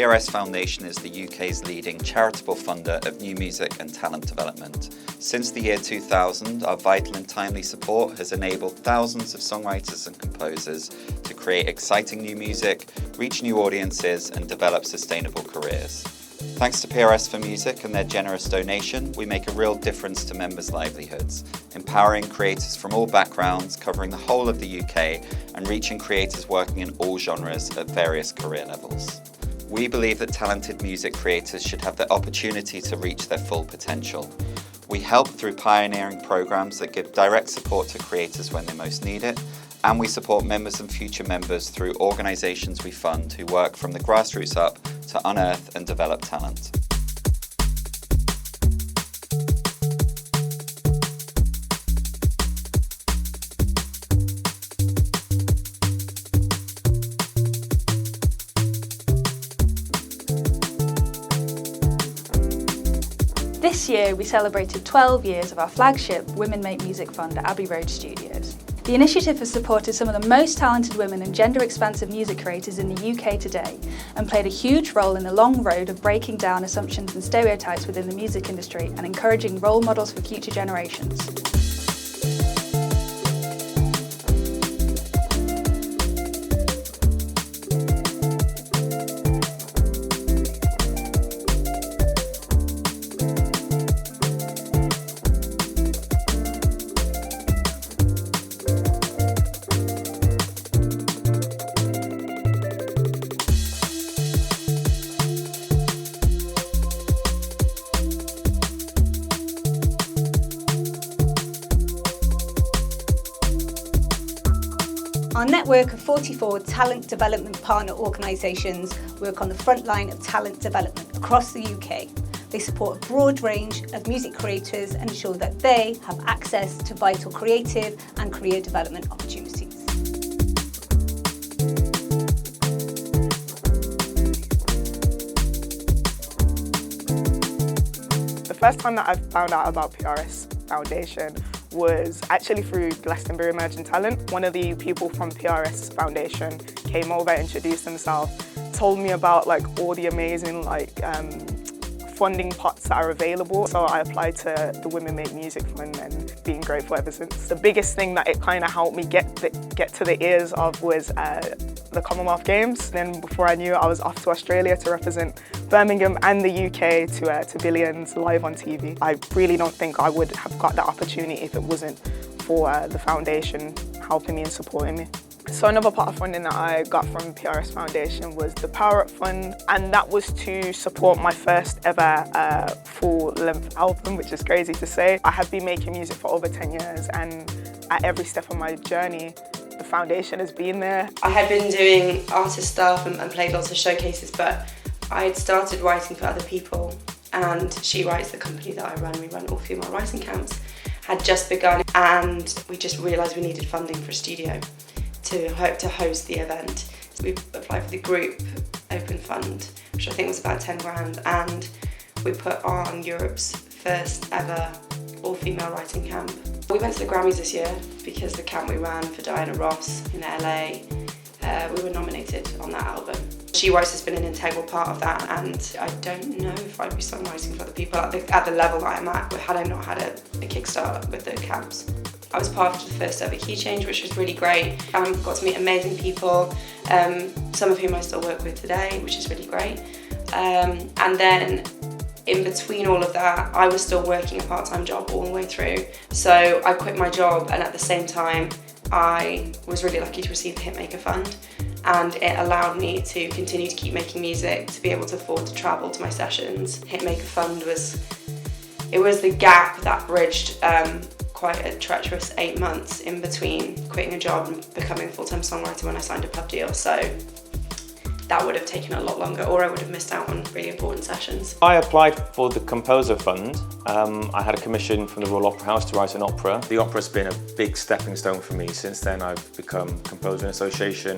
PRS Foundation is the UK's leading charitable funder of new music and talent development. Since the year 2000, our vital and timely support has enabled thousands of songwriters and composers to create exciting new music, reach new audiences, and develop sustainable careers. Thanks to PRS for Music and their generous donation, we make a real difference to members' livelihoods, empowering creators from all backgrounds, covering the whole of the UK, and reaching creators working in all genres at various career levels. We believe that talented music creators should have the opportunity to reach their full potential. We help through pioneering programs that give direct support to creators when they most need it, and we support members and future members through organisations we fund who work from the grassroots up to unearth and develop talent. This year we celebrated 12 years of our flagship Women Make Music Fund at Abbey Road Studios. The initiative has supported some of the most talented women and gender-expansive music creators in the UK today and played a huge role in the long road of breaking down assumptions and stereotypes within the music industry and encouraging role models for future generations. Our network of 44 talent development partner organisations work on the front line of talent development across the UK. They support a broad range of music creators and ensure that they have access to vital creative and career development opportunities. The first time that I found out about PRS Foundation was actually through Glastonbury Emerging Talent. One of the people from PRS Foundation came over, introduced himself, told me about all the amazing funding pots that are available. So I applied to the Women Make Music Fund and been grateful ever since. The biggest thing that it kind of helped me get to the ears of was the Commonwealth Games. Then before I knew it, I was off to Australia to represent Birmingham and the UK to Billions live on TV. I really don't think I would have got that opportunity if it wasn't for the foundation helping me and supporting me. So another part of funding that I got from PRS Foundation was the Power Up Fund, and that was to support my first ever full-length album, which is crazy to say. I have been making music for over 10 years, and at every step of my journey, the foundation has been there. I had been doing artist stuff and played lots of showcases, but I had started writing for other people, and She Writes, the company that I run, we run all-female writing camps, had just begun, and we just realised we needed funding for a studio to host the event. So we applied for the group open fund, which I think was about 10 grand, and we put on Europe's first ever all-female writing camp. We went to the Grammys this year because the camp we ran for Diana Ross in LA, we were nominated on that album. She Writes has been an integral part of that, and I don't know if I'd be songwriting for other people at the level that I'm at had I not had a kickstart with the camps. I was part of the first ever Key Change, which was really great. Got to meet amazing people, some of whom I still work with today, which is really great. And then in between all of that, I was still working a part-time job all the way through. So I quit my job, and at the same time, I was really lucky to receive the Hitmaker Fund, and it allowed me to continue to keep making music, to be able to afford to travel to my sessions. Hitmaker Fund was the gap that bridged quite a treacherous 8 months in between quitting a job and becoming a full-time songwriter when I signed a pub deal. So that would have taken a lot longer, or I would have missed out on really important sessions. I applied for the Composer Fund. I had a commission from the Royal Opera House to write an opera. The opera's been a big stepping stone for me. Since then I've become composer in association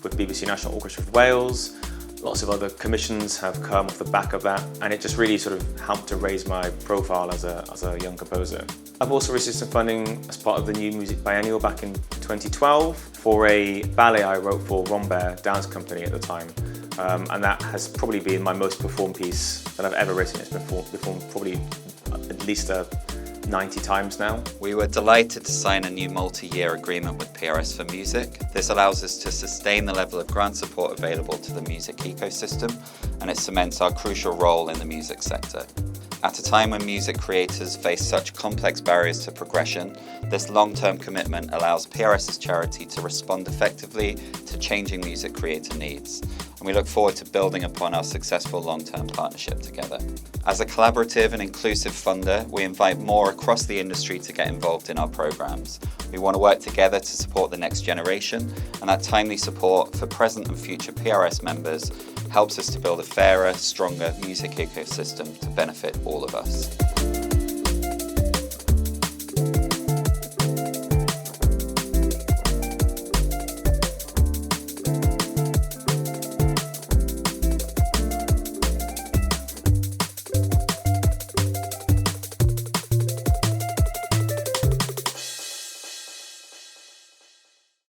with BBC National Orchestra of Wales. Lots of other commissions have come off the back of that, and it just really sort of helped to raise my profile as a young composer. I've also received some funding as part of the New Music Biennial back in 2012 for a ballet I wrote for Rombert Dance Company at the time. and that has probably been my most performed piece that I've ever written. It's been performed probably at least 90 times now. We were delighted to sign a new multi-year agreement with PRS for Music. This allows us to sustain the level of grant support available to the music ecosystem, and it cements our crucial role in the music sector. At a time when music creators face such complex barriers to progression, this long-term commitment allows PRS's charity to respond effectively to changing music creator needs, and we look forward to building upon our successful long-term partnership together. As a collaborative and inclusive funder, we invite more across the industry to get involved in our programs. We want to work together to support the next generation, and that timely support for present and future PRS members helps us to build a fairer, stronger music ecosystem to benefit all of us.